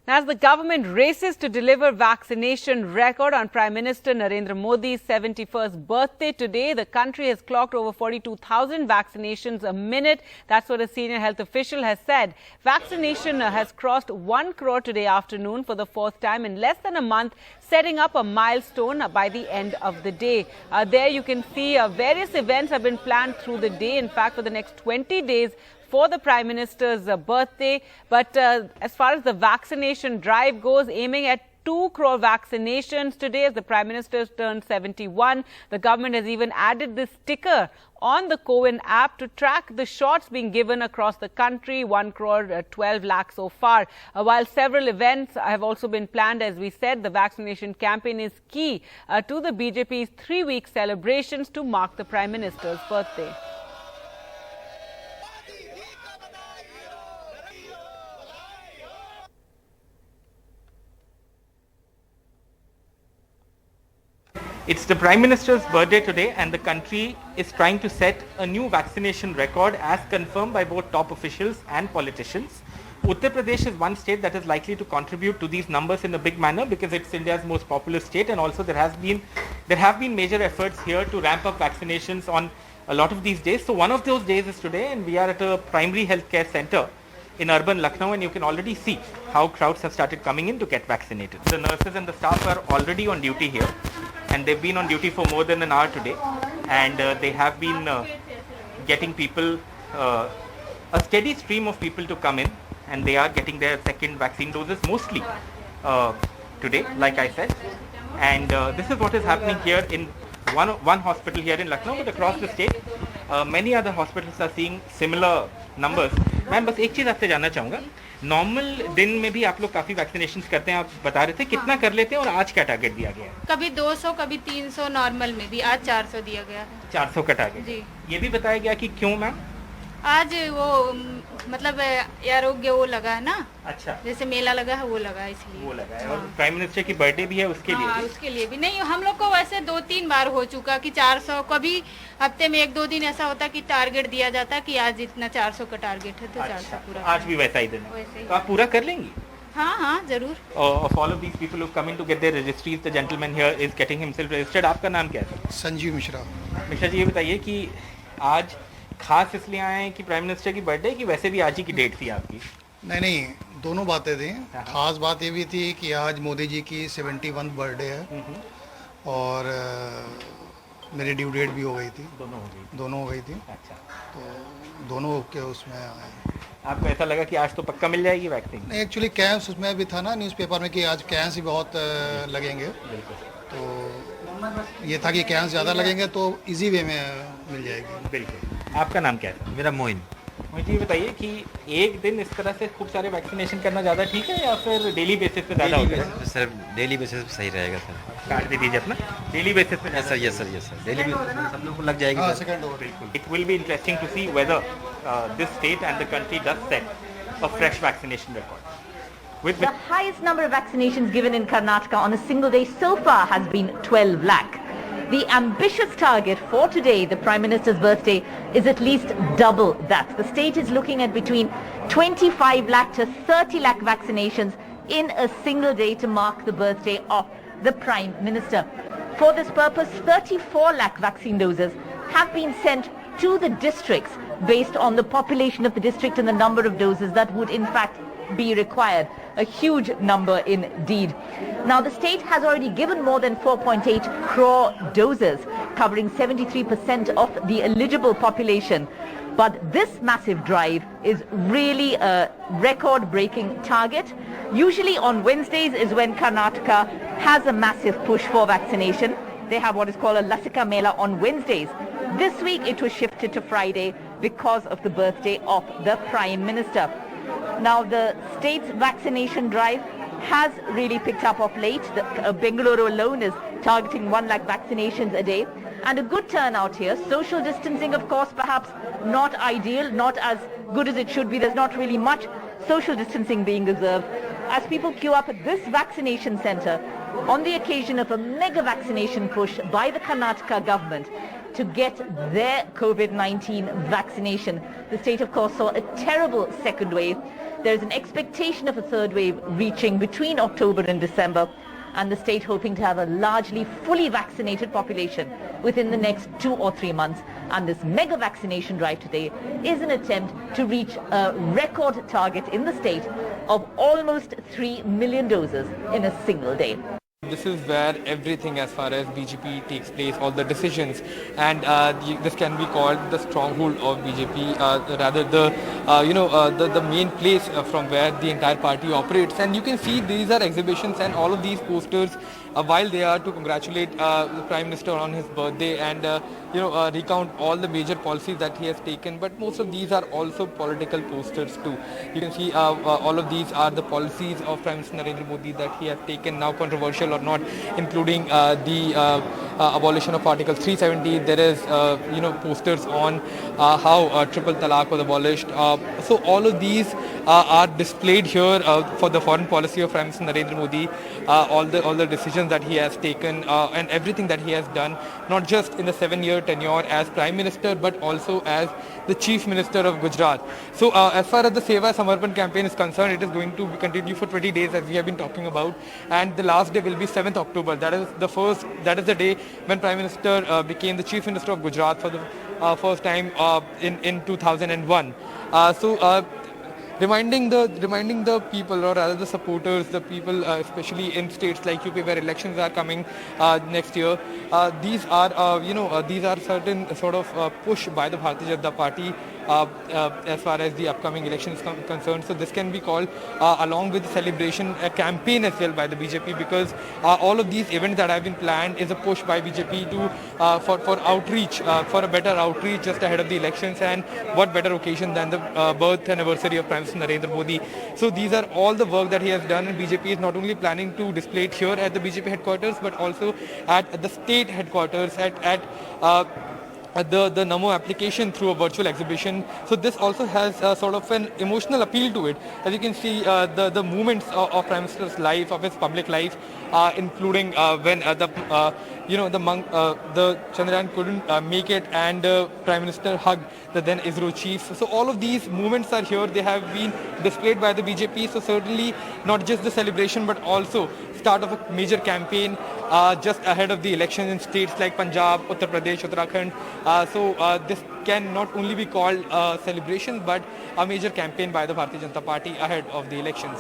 As the government races to deliver vaccination record on Prime Minister Narendra Modi's 71st birthday today, the country has clocked over 42,000 vaccinations a minute. That's what a senior health official has said. Vaccination has crossed 1 crore today afternoon for the fourth time in less than a month, setting up a milestone by the end of the day. There you can see various events have been planned through the day. In fact, for the next 20 days, for the Prime Minister's birthday. But as far as the vaccination drive goes, aiming at 2 crore vaccinations today as the Prime Minister turned 71. The government has even added this sticker on the CoWIN app to track the shots being given across the country, 1 crore 12 lakh so far. While several events have also been planned, as we said, the vaccination campaign is key to the BJP's 3-week celebrations to mark the Prime Minister's birthday. It's the Prime Minister's birthday today and the country is trying to set a new vaccination record as confirmed by both top officials and politicians. Uttar Pradesh is one state that is likely to contribute to these numbers in a big manner because it's India's most populous state, and also there have been major efforts here to ramp up vaccinations on a lot of these days. So one of those days is today, and we are at a primary healthcare center in urban Lucknow, and you can already see how crowds have started coming in to get vaccinated. The nurses and the staff are already on duty here, and they've been on duty for more than an hour today, and they have been getting people, a steady stream of people to come in, and they are getting their second vaccine doses mostly today, like I said. And this is what is happening here in one hospital here in Lucknow, but across the state, many other hospitals are seeing similar numbers. मैं बस एक चीज़ आपसे जानना चाहूँगा, normal दिन में भी आप लोग काफ़ी वैक्सीनेशंस करते हैं, आप बता रहे थे, कितना कर लेते हैं और आज क्या टारगेट दिया गया है? कभी 200, कभी 300 नॉर्मल में भी, आज 400 दिया गया है। 400 का टारगेट जी। ये भी बताया गया कि क्यों मैम? आज वो मतलब आरोग्य वो लगा है ना, अच्छा, जैसे मेला लगा है वो लगा है, इसलिए वो लगा है। और प्राइम मिनिस्टर की बर्थडे भी है उसके लिए भी? उसके लिए भी नहीं, हम लोग को वैसे 2-3 बार हो चुका कि 400, कभी हफ्ते में 1-2 दिन ऐसा होता कि टारगेट दिया जाता कि आज इतना 400 का टारगेट है तो 400 पूरा। आज भी वैसा ही दिन है, तो आप पूरा कर लेंगी? हाँ जरूर। Of all of these people who come in to get their registries, the gentleman here is getting himself registered. आपका नाम क्या है? संजीव मिश्रा। मिश्रा जी, ये बताइए कि आज खास इसलिए आए हैं कि प्राइम मिनिस्टर की बर्थडे, कि वैसे भी आज ही की डेट थी आपकी? नहीं, दोनों बातें थी। खास बात ये भी थी कि आज मोदी जी की 71 बर्थडे है और मेरी ड्यू डेट भी हो गई थी। दोनों हो गई थी। अच्छा, तो दोनों के उसमें आए। आपको ऐसा लगा कि आज तो पक्का मिल जाएगी वैक्सीन? एक्चुअली कैंप्स उसमें भी था ना न्यूज़पेपर में कि आज कैंप्स भी बहुत लगेंगे, तो ये था कि कैंप्स ज़्यादा लगेंगे तो इजी वे में मिल जाएगी। बिल्कुल। आपका नाम क्या है? मेरा मोइन। मुझे ये बताइए कि एक दिन इस तरह से खूब सारे वैक्सीनेशन करना ज़्यादा ठीक है या फिर डेली बेसिस पे ज़्यादा होता है? सर डेली बेसिस पे सही रहेगा सर। कार्ड दे दीजिए अपना, डेली बेसिस पे। यस सर डेली बेसिस सब लोग को लग जाएगी। Second over. बिल्कुल। It will be interesting to see whether this state and the country does set a fresh vaccination record. The highest number of vaccinations given in Karnataka on a single day so far has been 12 lakh. The ambitious target for today, the Prime Minister's birthday, is at least double that. The state is looking at between 25 lakh to 30 lakh vaccinations in a single day to mark the birthday of the Prime Minister. For this purpose, 34 lakh vaccine doses have been sent to the districts based on the population of the district and the number of doses that would in fact be required. A huge number indeed. Now the state has already given more than 4.8 crore doses, covering 73% of the eligible population. But this massive drive is really a record-breaking target. Usually on Wednesdays is when Karnataka has a massive push for vaccination. They have what is called a Lasika Mela on Wednesdays. This week it was shifted to Friday because of the birthday of the Prime Minister. Now the state's vaccination drive has really picked up of late. Bengaluru alone is targeting 1 lakh vaccinations a day, and a good turnout here. Social distancing, of course, perhaps not ideal, not as good as it should be. There's not really much social distancing being observed as people queue up at this vaccination center on the occasion of a mega vaccination push by the Karnataka government to get their COVID-19 vaccination. The state, of course, saw a terrible second wave. There's an expectation of a third wave reaching between October and December, and the state hoping to have a largely fully vaccinated population within the next 2 or 3 months. And this mega vaccination drive today is an attempt to reach a record target in the state of almost 3 million doses in a single day. This is where everything as far as BJP takes place, all the decisions, and this can be called the stronghold of BJP, rather the main place from where the entire party operates. And you can see these are exhibitions and all of these posters, while they are to congratulate the Prime Minister on his birthday and recount all the major policies that he has taken, but most of these are also political posters too. You can see all of these are the policies of Prime Minister Narendra Modi that he has taken, now controversial or not, including the abolition of Article 370. There is posters on how triple talaq was abolished. So all of these are displayed here for the foreign policy of Prime Minister Narendra Modi, all the decisions that he has taken and everything that he has done, not just in the 7-year tenure as Prime Minister but also as the Chief Minister of Gujarat. So as far as the Seva Samarpan campaign is concerned, it is going to continue for 20 days as we have been talking about, and the last day will be 7th October. That is the day when Prime Minister became the Chief Minister of Gujarat for the first time in 2001. Reminding the people, or rather the supporters, the people, especially in states like UP where elections are coming next year, these are certain sort of push by the Bharatiya Janata Party as far as the upcoming elections concerned. So this can be called, along with the celebration, a campaign as well by the BJP, because all of these events that have been planned is a push by BJP to for outreach, for a better outreach just ahead of the elections. And what better occasion than the birth anniversary of Prime Minister Narendra Modi. So these are all the work that he has done, and BJP is not only planning to display it here at the BJP headquarters but also at the state headquarters, at the Namo application through a virtual exhibition. So this also has sort of an emotional appeal to it. As you can see, the movements of Prime Minister's life, of his public life, including when the Chandrayaan couldn't make it, and Prime Minister hugged the then ISRO chief. So all of these movements are here. They have been displayed by the BJP. So certainly not just the celebration but also start of a major campaign just ahead of the election in states like Punjab, Uttar Pradesh, Uttarakhand. So this can not only be called a celebration but a major campaign by the Bharatiya Janata Party ahead of the elections.